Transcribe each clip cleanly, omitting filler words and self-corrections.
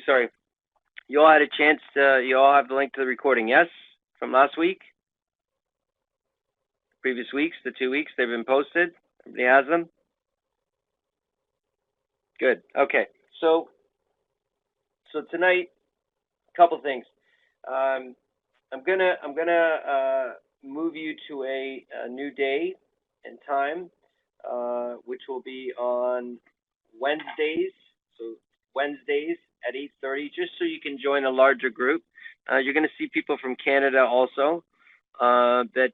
sorry. You all had a chance to, you all have the link to the recording, yes? From last week? Previous weeks, the 2 weeks, they've been posted? Everybody has them? Good. Okay. So tonight, a couple things. I'm gonna move you to a new day and time, which will be on Wednesdays. So Wednesdays at 8:30, just so you can join a larger group. You're gonna see people from Canada also. That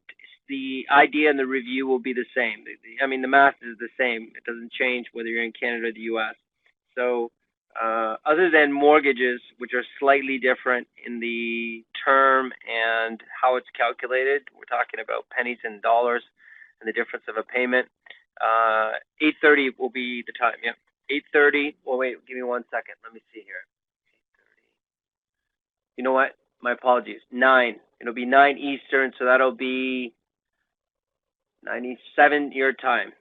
the idea and the review will be the same. I mean, the math is the same. It doesn't change whether you're in Canada or the U.S. So other than mortgages, which are slightly different in the term and how it's calculated, we're talking about pennies and dollars and the difference of a payment. 8:30 will be the time. Yep. 8:30. Well, wait. Give me 1 second. Let me see here. 8:30. You know what? My apologies. 9. It'll be 9 Eastern, so that'll be 97 your time.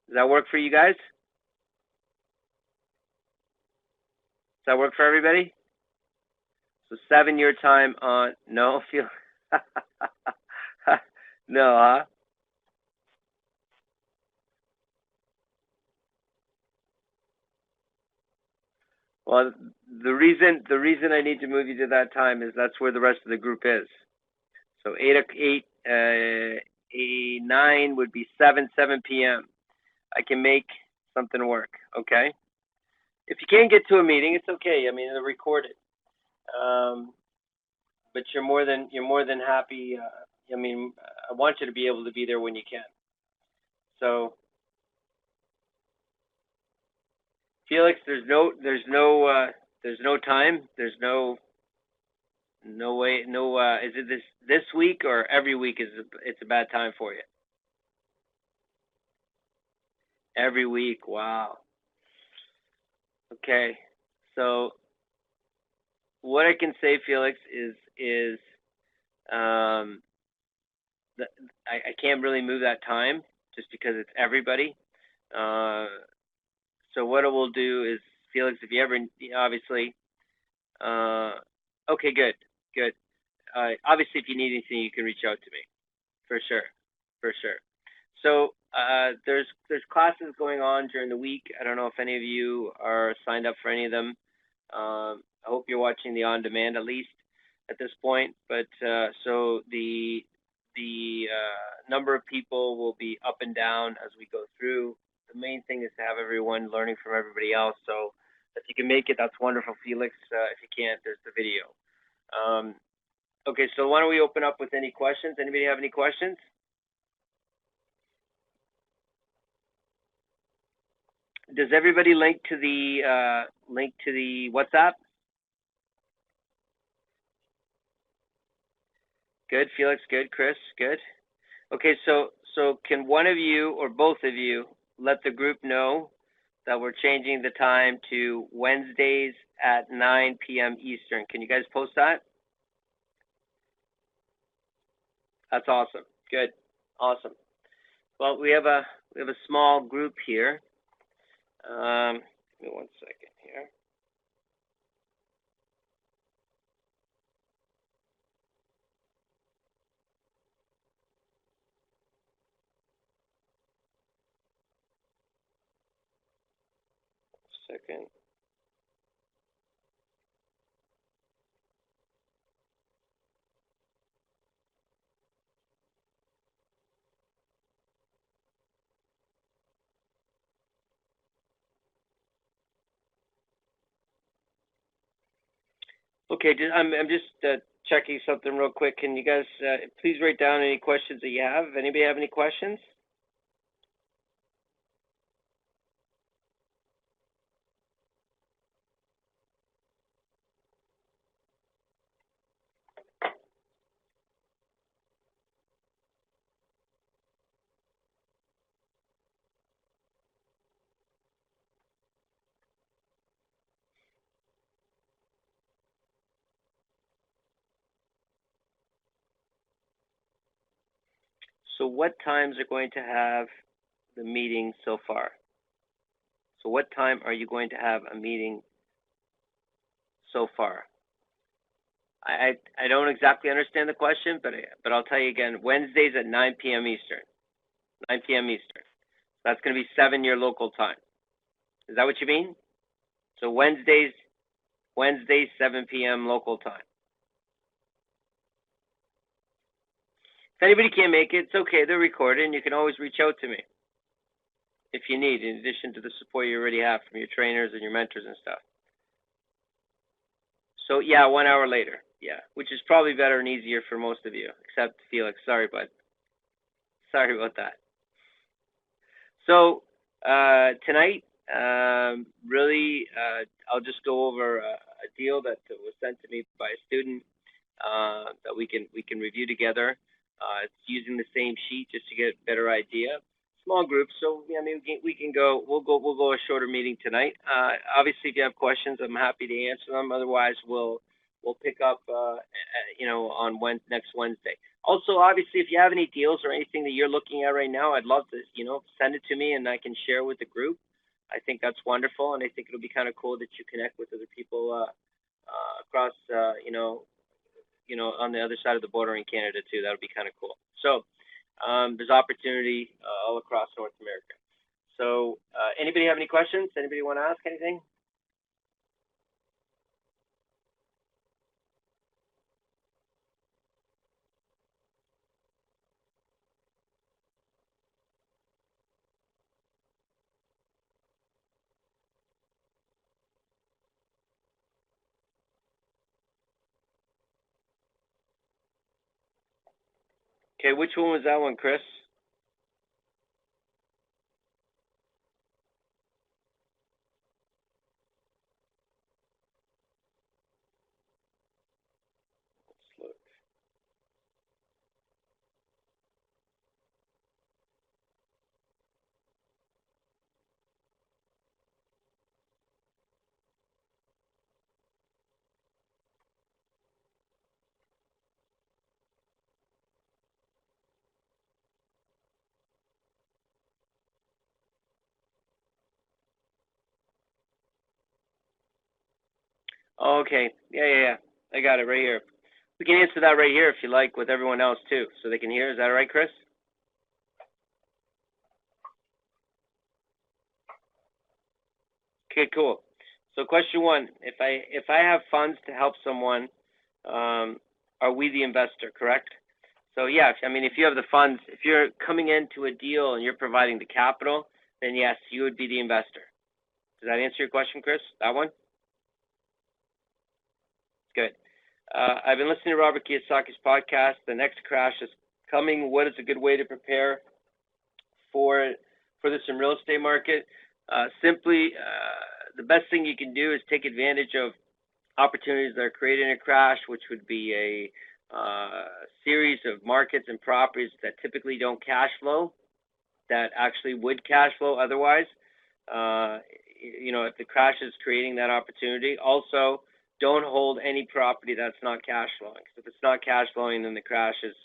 Does that work for you guys? Does that work for everybody? So 7 your time on, no, feel, no, huh? Well, the reason I need to move you to that time is that's where the rest of the group is. So 9 would be 7 p.m. I can make something work, okay? If you can't get to a meeting, it's okay. I mean, they're recorded. But you're more than happy. I mean, I want you to be able to be there when you can. So, Felix, there's no time. There's no way. No. Is it this week or every week? It's a bad time for you? Every week. Wow. Okay. So, what I can say, Felix, is I can't really move that time just because it's everybody. So what I will do is, Felix, if you ever, obviously, okay, good. Obviously, if you need anything, you can reach out to me, for sure. So there's classes going on during the week. I don't know if any of you are signed up for any of them. I hope you're watching the on demand at least at this point. But so the number of people will be up and down as we go through. The main thing is to have everyone learning from everybody else. So if you can make it, that's wonderful, Felix. If you can't, there's the video. Okay, so why don't we open up with any questions? Anybody have any questions? Does everybody link to the WhatsApp? Good, Felix. Good, Chris. Good. Okay, so can one of you or both of you let the group know that we're changing the time to Wednesdays at 9 p.m. Eastern? Can you guys post that? That's awesome. Good. Awesome. Well, we have a small group here. Give me 1 second here. Second. Okay, I'm just checking something real quick. Can you guys please write down any questions that you have? Anybody have any questions? So what times are going to have the meeting so far? So what time are you going to have a meeting so far? I don't exactly understand the question, but I'll tell you again. Wednesdays at 9 p.m. Eastern. 9 p.m. Eastern. That's going to be 7 your local time. Is that what you mean? So Wednesdays 7 p.m. local time. If anybody can't make it, it's okay. They're recorded, and you can always reach out to me if you need, in addition to the support you already have from your trainers and your mentors and stuff. So yeah, 1 hour later. Yeah, which is probably better and easier for most of you, except Felix. Sorry, bud. Sorry about that. So tonight, really, I'll just go over a deal that was sent to me by a student that we can review together. It's using the same sheet just to get a better idea. Small group, so yeah, I mean we can go. We'll go a shorter meeting tonight. Obviously, if you have questions, I'm happy to answer them. Otherwise, we'll pick up, on next Wednesday. Also, obviously, if you have any deals or anything that you're looking at right now, I'd love to, send it to me and I can share with the group. I think that's wonderful, and I think it'll be kind of cool that you connect with other people across, on the other side of the border in Canada too. That would be kind of cool. So there's opportunity all across North America. So anybody have any questions? Anybody want to ask anything? Okay, which one was that one, Chris? Oh, okay. Yeah. I got it right here. We can answer that right here if you like with everyone else too, so they can hear. Is that all right, Chris? Okay, cool. So question one, if I have funds to help someone, are we the investor, correct? So yeah, I mean if you have the funds, if you're coming into a deal and you're providing the capital, then yes, you would be the investor. Does that answer your question, Chris? That one? Good. I've been listening to Robert Kiyosaki's podcast. The next crash is coming. What is a good way to prepare for this in real estate market? Simply, the best thing you can do is take advantage of opportunities that are created in a crash, which would be a series of markets and properties that typically don't cash flow, that actually would cash flow otherwise. If the crash is creating that opportunity. Also, don't hold any property that's not cash flowing. So if it's not cash flowing, then the crash is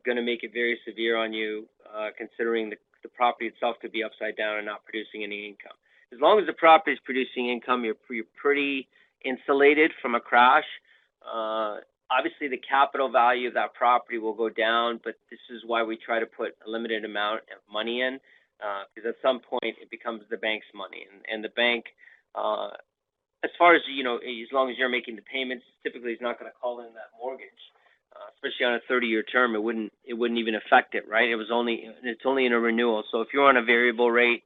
going to make it very severe on you, considering the property itself could be upside down and not producing any income. As long as the property is producing income, you're pretty insulated from a crash. Obviously, the capital value of that property will go down, but this is why we try to put a limited amount of money in, because at some point it becomes the bank's money, and the bank, as far as as long as you're making the payments, typically is not going to call in that mortgage, especially on a 30-year term. It wouldn't even affect it, right? It's only in a renewal. So if you're on a variable rate,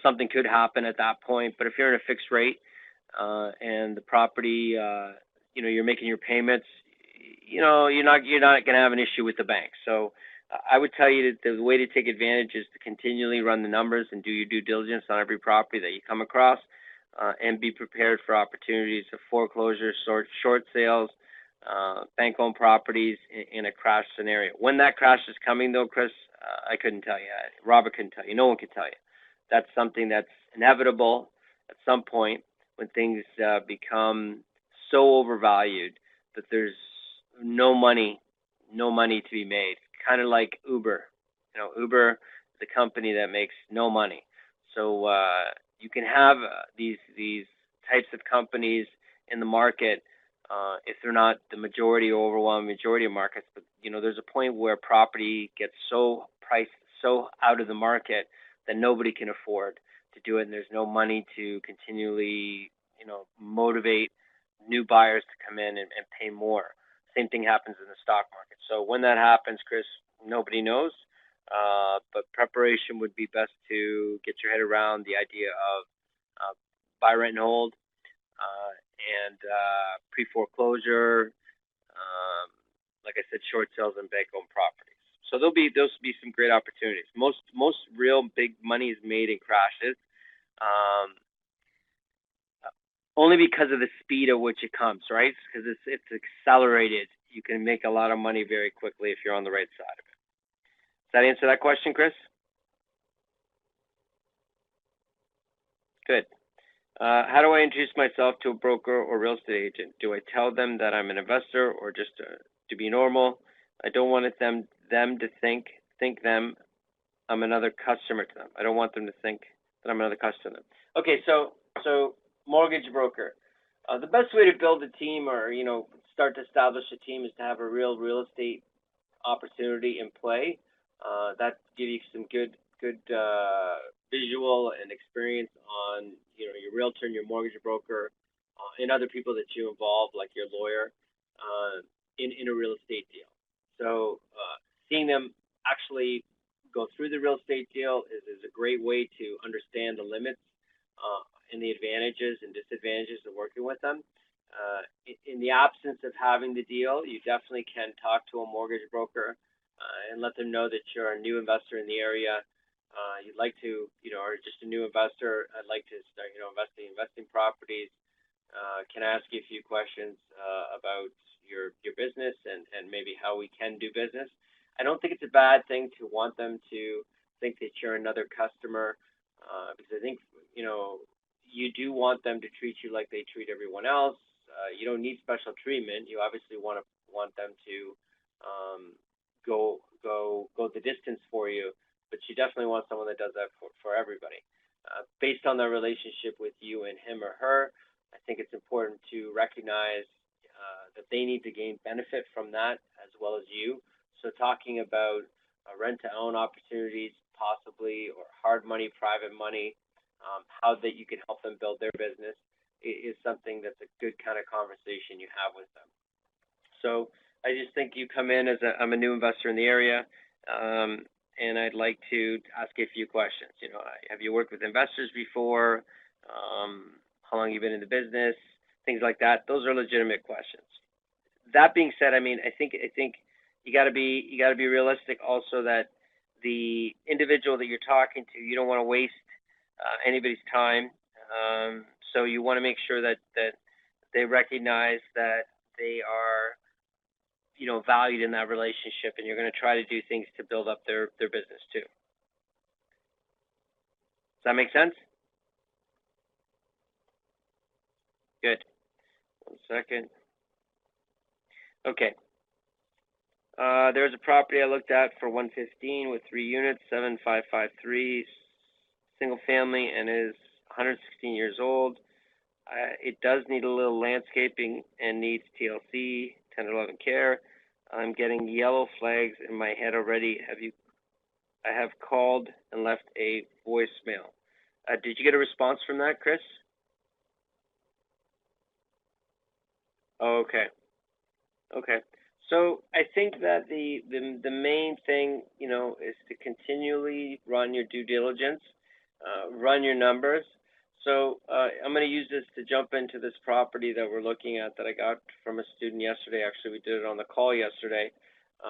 something could happen at that point. But if you're in a fixed rate, and the property, you're making your payments, you're not going to have an issue with the bank. So I would tell you that the way to take advantage is to continually run the numbers and do your due diligence on every property that you come across, and be prepared for opportunities of foreclosures, short sales, bank-owned properties in a crash scenario. When that crash is coming, though, Chris, I couldn't tell you. Robert couldn't tell you. No one could tell you. That's something that's inevitable at some point when things become so overvalued that there's no money to be made. Kind of like Uber. Uber is a company that makes no money. So you can have these types of companies in the market, if they're not the majority or overwhelming majority of markets, but there's a point where property gets so priced so out of the market that nobody can afford to do it, and there's no money to continually, motivate new buyers to come in and pay more. Same thing happens in the stock market. So when that happens, Chris, nobody knows. But preparation would be best to get your head around the idea of buy, rent, and hold, and pre-foreclosure, like I said, short sales and bank-owned properties. So those will be some great opportunities. Most real big money is made in crashes, only because of the speed at which it comes, right? Because it's accelerated. You can make a lot of money very quickly if you're on the right side of it. Does that answer that question, Chris? Good. How do I introduce myself to a broker or real estate agent? Do I tell them that I'm an investor or just to be normal? I don't want them to think I'm another customer to them. I don't want them to think that I'm another customer to them. Okay, so mortgage broker. The best way to build a team or start to establish a team is to have a real estate opportunity in play. That gives you some good visual and experience on your realtor and your mortgage broker and other people that you involve, like your lawyer, in a real estate deal. So seeing them actually go through the real estate deal is a great way to understand the limits and the advantages and disadvantages of working with them. In the absence of having the deal, you definitely can talk to a mortgage broker and let them know that you're a new investor in the area. You'd like to, or just a new investor. I'd like to start, investing properties. Can I ask you a few questions about your business and maybe how we can do business? I don't think it's a bad thing to want them to think that you're another customer, because I think you do want them to treat you like they treat everyone else. You don't need special treatment. You obviously want them to go the distance for you, but you definitely want someone that does that for everybody. Based on their relationship with you and him or her, I think it's important to recognize that they need to gain benefit from that as well as you. So talking about rent-to-own opportunities, possibly, or hard money, private money, how that you can help them build their business is something that's a good kind of conversation you have with them. So I just think you come in as I'm a new investor in the area, and I'd like to ask you a few questions. Have you worked with investors before? How long have you been in the business? Things like that. Those are legitimate questions. That being said, I think you got to be realistic also that the individual that you're talking to, you don't want to waste anybody's time. So you want to make sure that they recognize that they are valued in that relationship, and you're going to try to do things to build up their business too. Does that make sense? Good. 1 second. Okay. There's a property I looked at for 115 with 3 units, 7553, single family, and is 116 years old. It does need a little landscaping and needs TLC, 10 or 11 care. I'm getting yellow flags in my head already. I have called and left a voicemail. Did you get a response from that, Chris? Okay. So I think that the main thing, is to continually run your due diligence, run your numbers. So I'm going to use this to jump into this property that we're looking at that I got from a student yesterday. Actually, we did it on the call yesterday,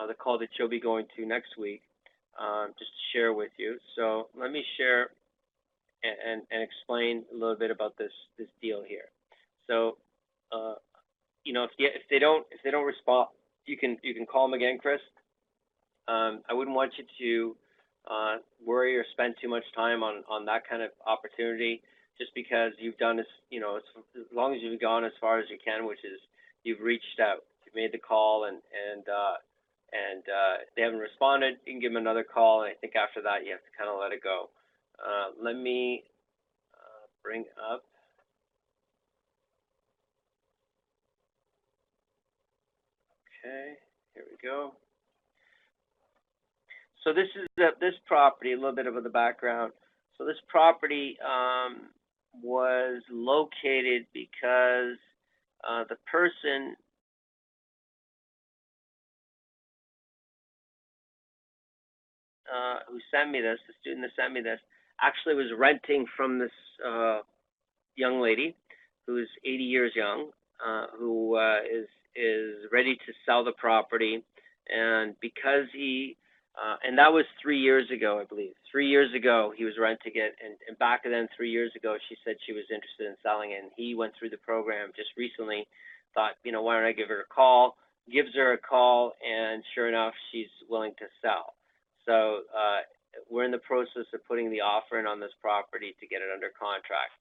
the call that you'll be going to next week, just to share with you. So let me share and explain a little bit about this deal here. So, if they don't respond, you can call them again, Chris. I wouldn't want you to worry or spend too much time on that kind of opportunity, just because you've done this, as long as you've gone as far as you can, which is you've reached out, you've made the call, and they haven't responded, you can give them another call, and I think after that you have to kind of let it go. Let me bring up Okay, here we go. So this is this property, a little bit of the background. So this property was located because the person who sent me this, the student that sent me this, actually was renting from this young lady who's 80 years young, who is ready to sell the property, and because he and that was 3 years ago, I believe. 3 years ago, he was renting it, and back then, 3 years ago, she said she was interested in selling it, and he went through the program just recently, thought, why don't I give her a call? Gives her a call, and sure enough, she's willing to sell. So we're in the process of putting the offer in on this property to get it under contract.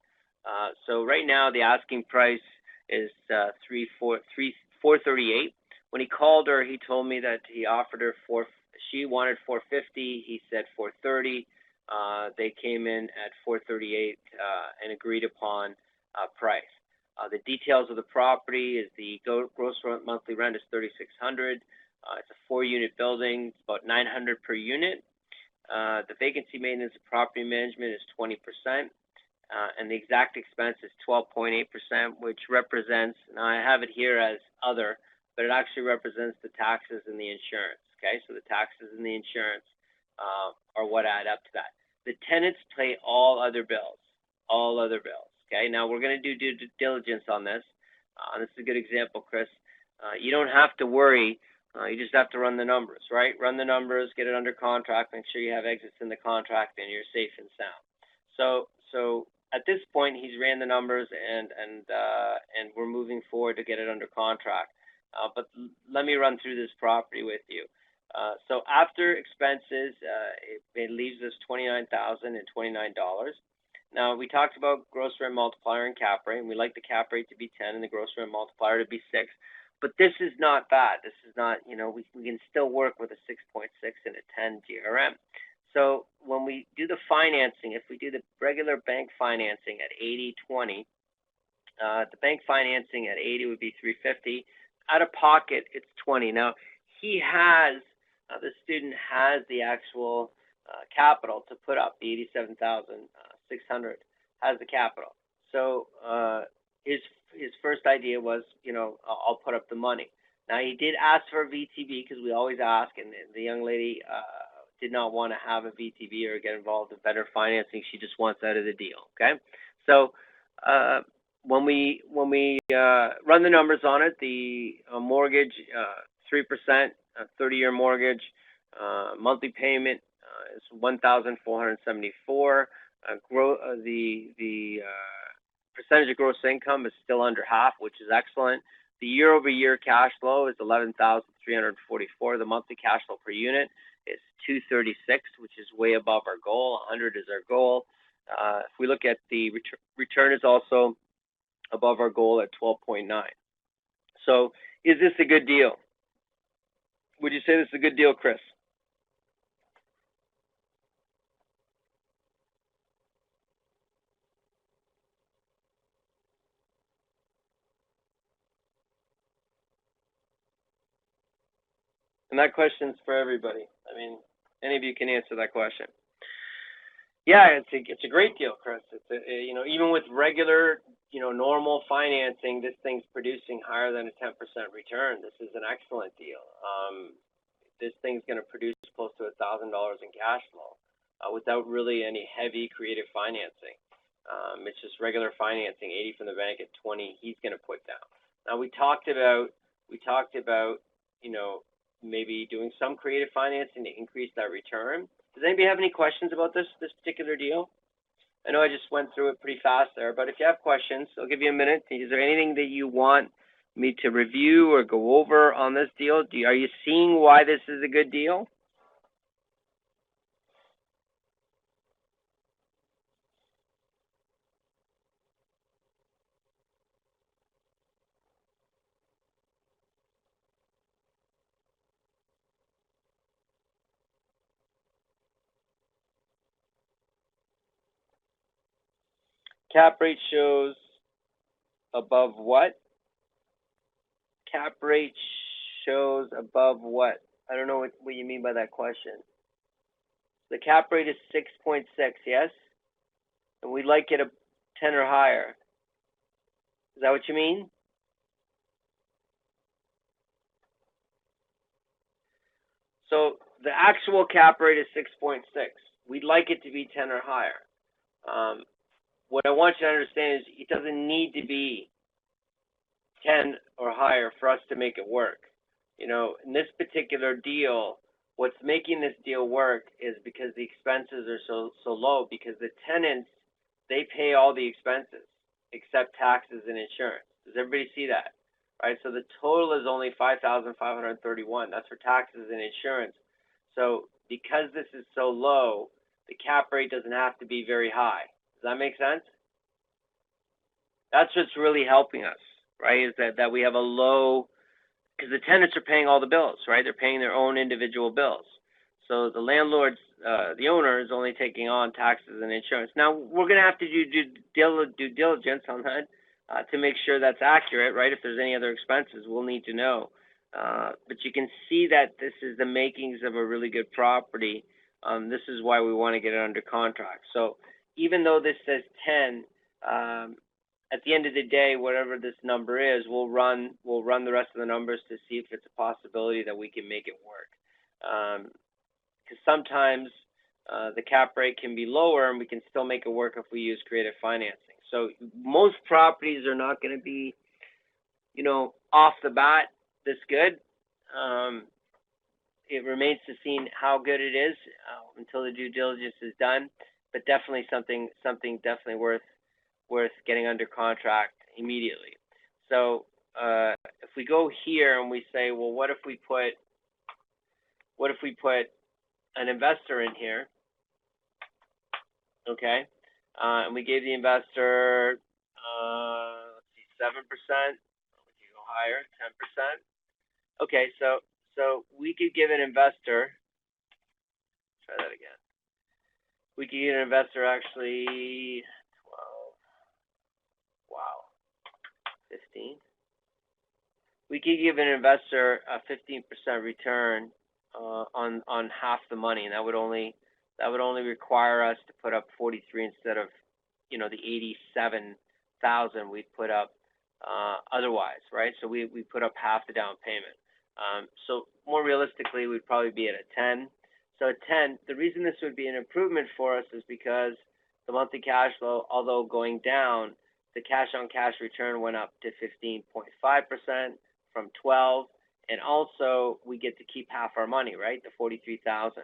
So right now the asking price is 438. When he called her, he told me that he offered her she wanted 450. He said 430. They came in at 438 and agreed upon price. The details of the property is the gross monthly rent is 3,600. It's a 4-unit building. It's about 900 per unit. The vacancy maintenance and property management is 20%. And the exact expense is 12.8%, which represents, now I have it here as other, but it actually represents the taxes and the insurance, okay? So the taxes and the insurance are what add up to that. The tenants pay all other bills, okay? Now we're going to do due diligence on this. This is a good example, Chris. You don't have to worry. You just have to run the numbers, right? Run the numbers, get it under contract, make sure you have exits in the contract, and you're safe and sound. So at this point, he's ran the numbers, and we're moving forward to get it under contract. But let me run through this property with you. So after expenses, it leaves us $29,029. Now, we talked about gross rent multiplier and cap rate, and we like the cap rate to be 10 and the gross rent multiplier to be 6. But this is not bad. This is not, we can still work with a 6.6 and a 10 GRM. So when we do the financing, if we do the regular bank financing at 80/20, the bank financing at 80 would be 350. Out of pocket, it's 20. Now, he has, the student has the actual capital to put up the 87,600, has the capital. So his first idea was, I'll put up the money. Now, he did ask for a VTB because we always ask, and the young lady did not want to have a VTB or get involved in better financing. She just wants out of the deal, okay? So when we run the numbers on it, the mortgage, 3%, 30-year mortgage, monthly payment is $1,474. The percentage of gross income is still under half, which is excellent. The year-over-year cash flow is $11,344. The monthly cash flow per unit is $236, which is way above our goal. 100 is our goal. If we look at the return is also above our goal at 12.9. So is this a good deal? Would you say this is a good deal, Chris? And that question's for everybody. I mean, any of you can answer that question. Yeah, it's a great deal, Chris. It's even with regular, normal financing, this thing's producing higher than a 10% return. This is an excellent deal. This thing's going to produce close to $1,000 in cash flow without really any heavy creative financing. It's just regular financing, 80 from the bank at 20. He's going to put down. Now we talked about, maybe doing some creative financing to increase that return. Does anybody have any questions about this particular deal? I know I just went through it pretty fast there, but if you have questions, I'll give you a minute. Is there anything that you want me to review or go over on this deal? Are you seeing why this is a good deal? Cap rate shows above what? Cap rate shows above what? I don't know what you mean by that question. The cap rate is 6.6, yes? And we'd like it a 10 or higher. Is that what you mean? So the actual cap rate is 6.6. We'd like it to be 10 or higher. What I want you to understand is it doesn't need to be 10 or higher for us to make it work. You know, in this particular deal, what's making this deal work is because the expenses are so low, because the tenants, they pay all the expenses except taxes and insurance. Does everybody see that? Right? So the total is only $5,531. That's for taxes and insurance. So because this is so low, the cap rate doesn't have to be very high. Does that make sense? That's what's really helping us, right? Is that we have a low, because the tenants are paying all the bills, right? They're paying their own individual bills. So the landlord's, the owner is only taking on taxes and insurance. Now, we're going to have to do due diligence on that to make sure that's accurate, right? If there's any other expenses, we'll need to know. But you can see that this is the makings of a really good property. This is why we want to get it under contract. So even though this says 10, at the end of the day, whatever this number is, we'll run the rest of the numbers to see if it's a possibility that we can make it work. Because sometimes the cap rate can be lower and we can still make it work if we use creative financing. So most properties are not going to be, you know, off the bat this good. It remains to see how good it is until the due diligence is done, but definitely something definitely worth getting under contract immediately. So if we go here and we say, well, what if we put an investor in here, okay, and we gave the investor, let's see, 7%. We can go higher, 10%. Okay, so we could give an investor. Try that again. We could give an investor actually 15. We could give an investor a 15% return on half the money, and that would only require us to put up 43 instead of, you know, the 87,000 we'd put up otherwise, right? So we put up half the down payment. So more realistically, we'd probably be at a 10. So at 10, the reason this would be an improvement for us is because the monthly cash flow, although going down, the cash-on-cash return went up to 15.5% from 12, and also we get to keep half our money, right, the 43,000.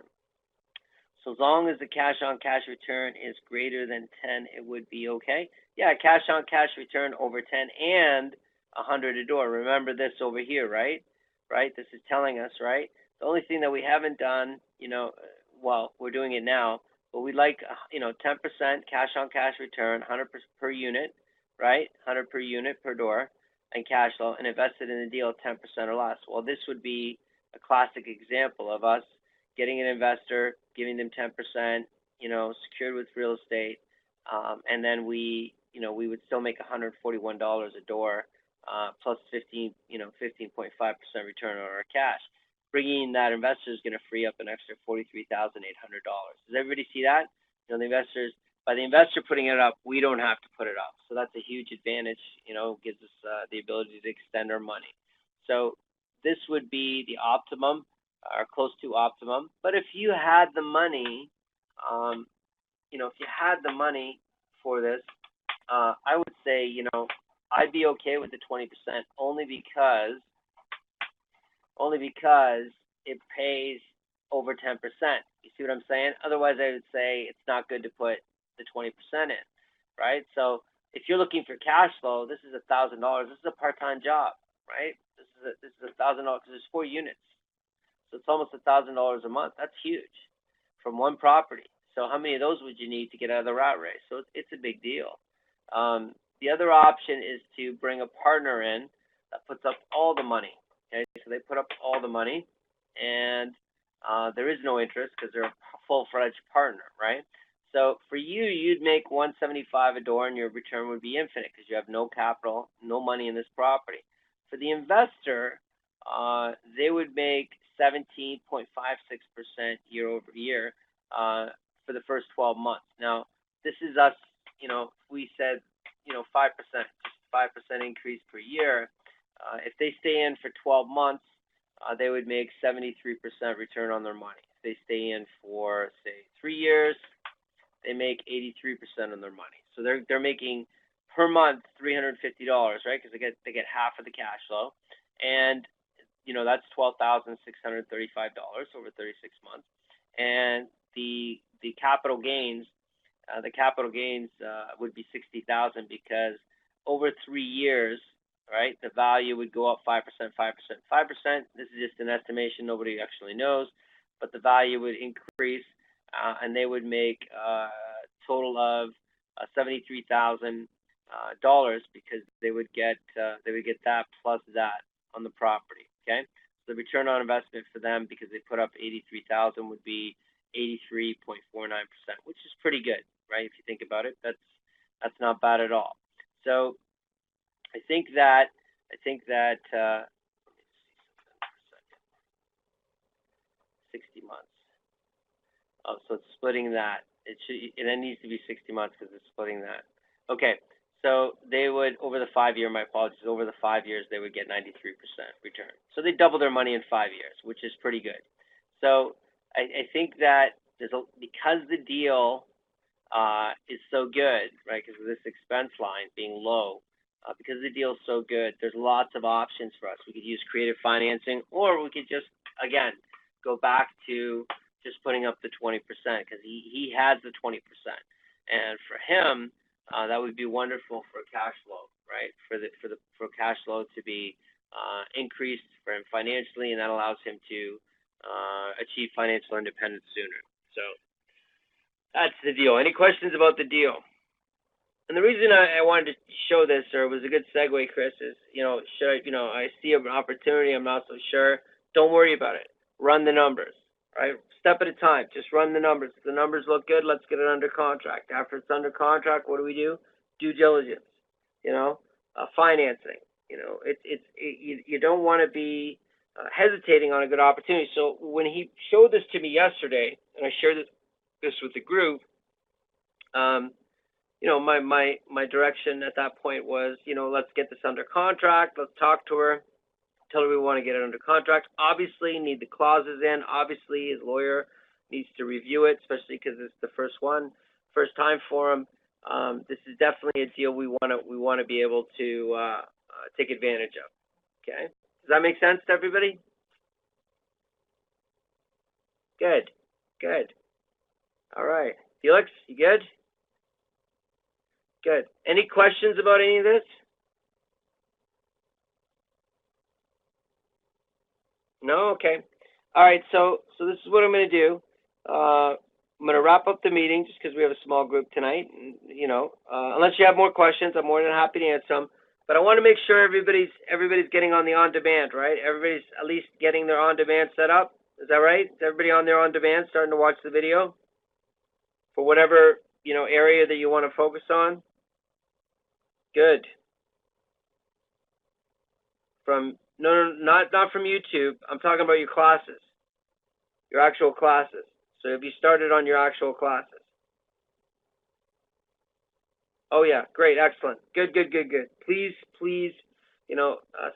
So as long as the cash-on-cash return is greater than 10, it would be okay. Yeah, cash-on-cash return over 10 and 100 a door. Remember this over here, right? Right? This is telling us, right? The only thing that we haven't done, you know, well, we're doing it now, but we'd like, you know, 10% cash-on-cash return, 100 per unit, right? 100 per unit per door, and cash flow, and invested in the deal 10% or less. Well, this would be a classic example of us getting an investor, giving them 10%, you know, secured with real estate, and then we would still make $141 a door, plus 15.5% return on our cash. Bringing that investor is going to free up an extra $43,800. Does everybody see that? You know, by the investor putting it up, we don't have to put it up. So that's a huge advantage, you know, gives us the ability to extend our money. So this would be the optimum, or close to optimum. But if you had the money, if you had the money for this, I would say, you know, I'd be okay with the 20% only because it pays over 10%. You see what I'm saying? Otherwise, I would say it's not good to put the 20% in, right? So if you're looking for cash flow, this is $1,000. This is a part-time job, right? This is $1,000 because there's 4 units, so it's almost $1,000 a month. That's huge from one property. So how many of those would you need to get out of the rat race? So it's a big deal. The other option is to bring a partner in that puts up all the money. Okay, so they put up all the money, and there is no interest because they're a full-fledged partner, right? So for you, you'd make $175 a door, and your return would be infinite because you have no capital, no money in this property. For the investor, they would make 17.56% year over year for the first 12 months. Now, this is us, we said, 5%, just 5% increase per year. If they stay in for 12 months, they would make 73% return on their money. If they stay in for, say, 3 years, they make 83% on their money. So they're making per month $350, right? Because they get half of the cash flow, and that's $12,635 over 36 months. And the capital gains, would be $60,000 because over 3 years, right, the value would go up 5%, 5%, 5%. This is just an estimation; nobody actually knows, but the value would increase, and they would make a total of $73,000 because they would get that plus that on the property. Okay, so the return on investment for them, because they put up $83,000, would be 83.49%, which is pretty good, right? If you think about it, that's not bad at all. So I think that 60 months. Oh, so it's splitting that. It needs to be 60 months because it's splitting that. Okay, so they would, over the 5 year, my apologies, over the 5 years, they would get 93% return. So they double their money in 5 years, which is pretty good. So I think that because the deal is so good, right, because of this expense line being low, because the deal is so good, there's lots of options for us. We could use creative financing, or we could just, again, go back to just putting up the 20% because he has the 20%. And for him, that would be wonderful for cash flow, right? For cash flow to be increased for him financially, and that allows him to achieve financial independence sooner. So that's the deal. Any questions about the deal? And the reason I wanted to show this, or it was a good segue, Chris, is I see an opportunity, I'm not so sure. Don't worry about it. Run the numbers, right? Step at a time. Just run the numbers. If the numbers look good, let's get it under contract. After it's under contract, what do? Due diligence. Financing. You don't want to be hesitating on a good opportunity. So when he showed this to me yesterday, and I shared this with the group, my direction at that point was, let's get this under contract. Let's talk to her. Tell her we want to get it under contract. Obviously, need the clauses in. Obviously, his lawyer needs to review it, especially because it's the first time for him. This is definitely a deal we want to be able to take advantage of. Okay, does that make sense to everybody? Good. All right, Felix, you good? Good. Any questions about any of this? No? Okay. All right, so this is what I'm going to do. I'm going to wrap up the meeting just because we have a small group tonight. And, unless you have more questions, I'm more than happy to answer them. But I want to make sure everybody's getting on the on-demand, right? Everybody's at least getting their on-demand set up. Is that right? Is everybody on their on-demand starting to watch the video? For whatever, area that you want to focus on? Good. No, not from YouTube. I'm talking about your classes, your actual classes. So have you started on your actual classes? Oh yeah, great, excellent, good. Please,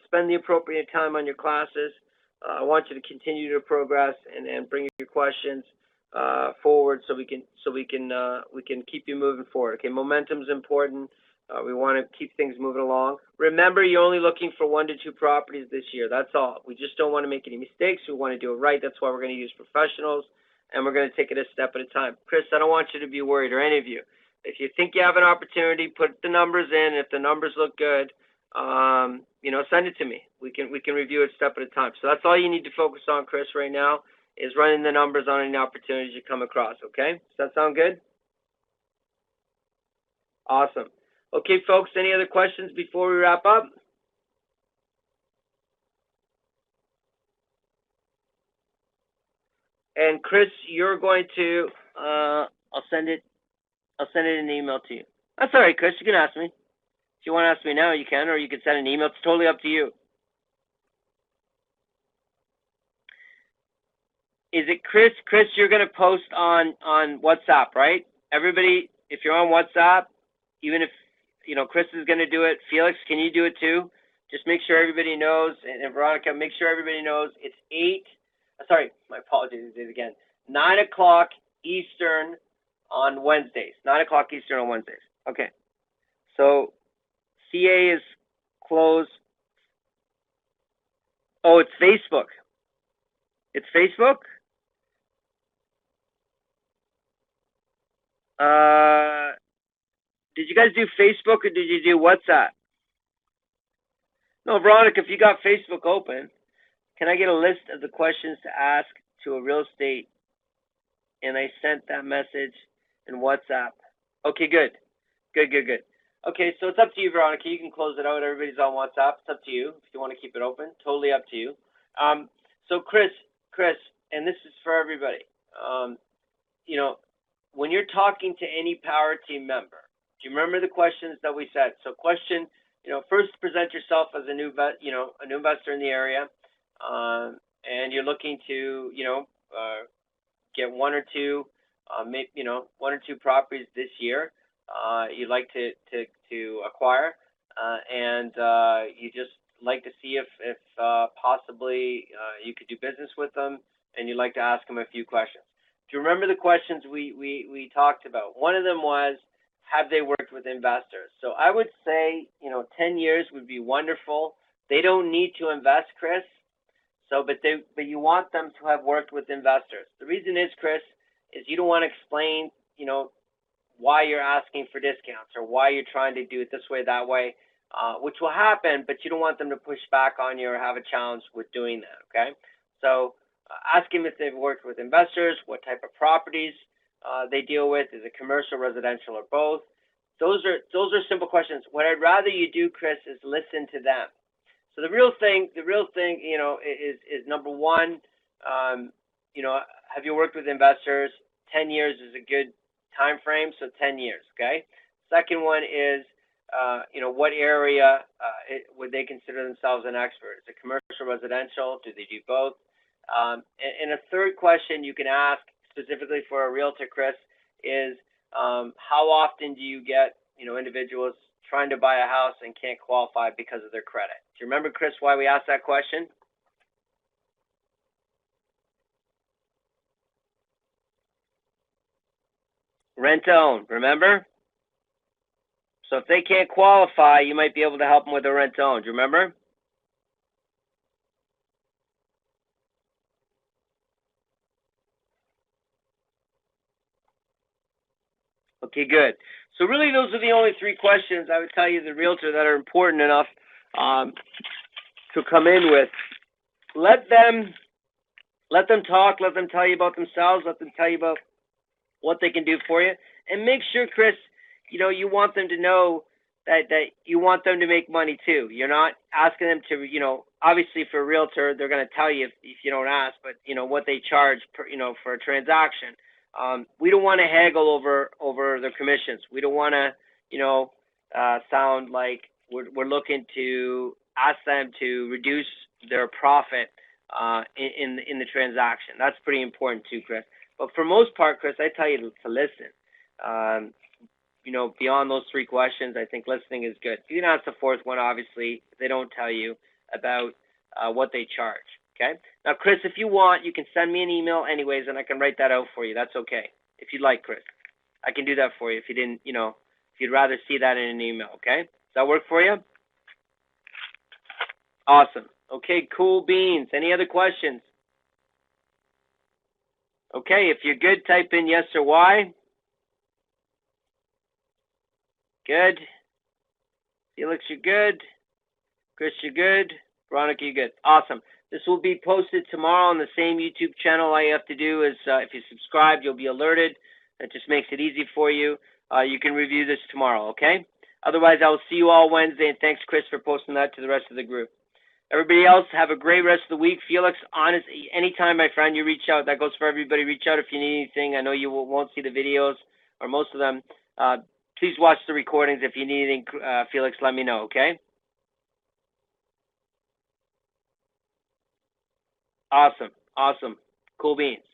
spend the appropriate time on your classes. I want you to continue to progress and bring your questions forward so we can keep you moving forward. Okay, momentum's important. We want to keep things moving along. Remember, you're only looking for 1 to 2 properties this year. That's all. We just don't want to make any mistakes. We want to do it right. That's why we're going to use professionals, and we're going to take it a step at a time. Chris, I don't want you to be worried, or any of you. If you think you have an opportunity, put the numbers in. If the numbers look good, send it to me. We can review it step at a time. So that's all you need to focus on, Chris, right now, is running the numbers on any opportunities you come across. Okay? Does that sound good? Awesome. Okay, folks, any other questions before we wrap up? And Chris, you're going to, I'll send it in an email to you. That's all right, Chris, you can ask me. If you want to ask me now, you can, or you can send an email. It's totally up to you. Is it Chris? Chris, you're going to post on WhatsApp, right? Everybody, if you're on WhatsApp, even if, Chris is going to do it. Felix, can you do it too? Just make sure everybody knows. And Veronica, make sure everybody knows it's my apologies again. 9 o'clock Eastern on Wednesdays. 9 o'clock Eastern on Wednesdays. Okay. So CA is closed. Oh, it's Facebook. It's Facebook? Did you guys do Facebook or did you do WhatsApp? No, Veronica, if you got Facebook open, can I get a list of the questions to ask to a real estate? And I sent that message in WhatsApp. Okay, good. Okay, so it's up to you, Veronica. You can close it out. Everybody's on WhatsApp. It's up to you if you want to keep it open. Totally up to you. So Chris, and this is for everybody. When you're talking to any power team member, do you remember the questions that we said? So question, first present yourself as a new investor in the area, and you're looking to, get one or two properties this year. You'd like to acquire, and you just like to see if possibly you could do business with them, and you'd like to ask them a few questions. Do you remember the questions we talked about? One of them was, have they worked with investors? So I would say, 10 years would be wonderful. They don't need to invest, Chris. So, but you want them to have worked with investors. The reason is, Chris, is you don't want to explain, why you're asking for discounts or why you're trying to do it this way, that way, which will happen, but you don't want them to push back on you or have a challenge with doing that, okay? So ask them if they've worked with investors, what type of properties they deal with, is it commercial, residential, or both? Those are simple questions. What I'd rather you do, Chris, is listen to them. So the real thing, is number one, have you worked with investors? 10 years is a good time frame, so 10 years, okay? Second one is, what area would they consider themselves an expert? Is it commercial, residential? Do they do both? And a third question you can ask specifically for a realtor, Chris, is how often do you get, individuals trying to buy a house and can't qualify because of their credit? Do you remember, Chris, why we asked that question? Rent to own, remember? So if they can't qualify, you might be able to help them with a rent to own. Do you remember? Okay, good. So really, those are the only three questions I would tell you, the realtor, that are important enough to come in with. Let them talk. Let them tell you about themselves. Let them tell you about what they can do for you, and make sure, Chris, you want them to know that you want them to make money too. You're not asking them to, obviously for a realtor, they're going to tell you if you don't ask, but what they charge per, for a transaction. We don't want to haggle over their commissions. We don't want to, sound like we're looking to ask them to reduce their profit in the transaction. That's pretty important too, Chris. But for most part, Chris, I tell you to listen. Beyond those three questions, I think listening is good. You can ask the fourth one, obviously, if they don't tell you about what they charge. Okay? Now, Chris, if you want, you can send me an email anyways, and I can write that out for you. That's okay. If you'd like, Chris. I can do that for you if you didn't, if you'd rather see that in an email, okay? Does that work for you? Awesome. Okay, cool beans. Any other questions? Okay, if you're good, type in yes or Y. Good. Felix, you're good. Chris, you're good. Veronica, you're good. Awesome. This will be posted tomorrow on the same YouTube channel. All you have to do is, if you subscribe, you'll be alerted. That just makes it easy for you. You can review this tomorrow, okay? Otherwise, I will see you all Wednesday, and thanks, Chris, for posting that to the rest of the group. Everybody else, have a great rest of the week. Felix, honestly, anytime, my friend, you reach out. That goes for everybody. Reach out if you need anything. I know you won't see the videos, or most of them. Please watch the recordings. If you need anything, Felix, let me know, okay? Awesome. Cool beans.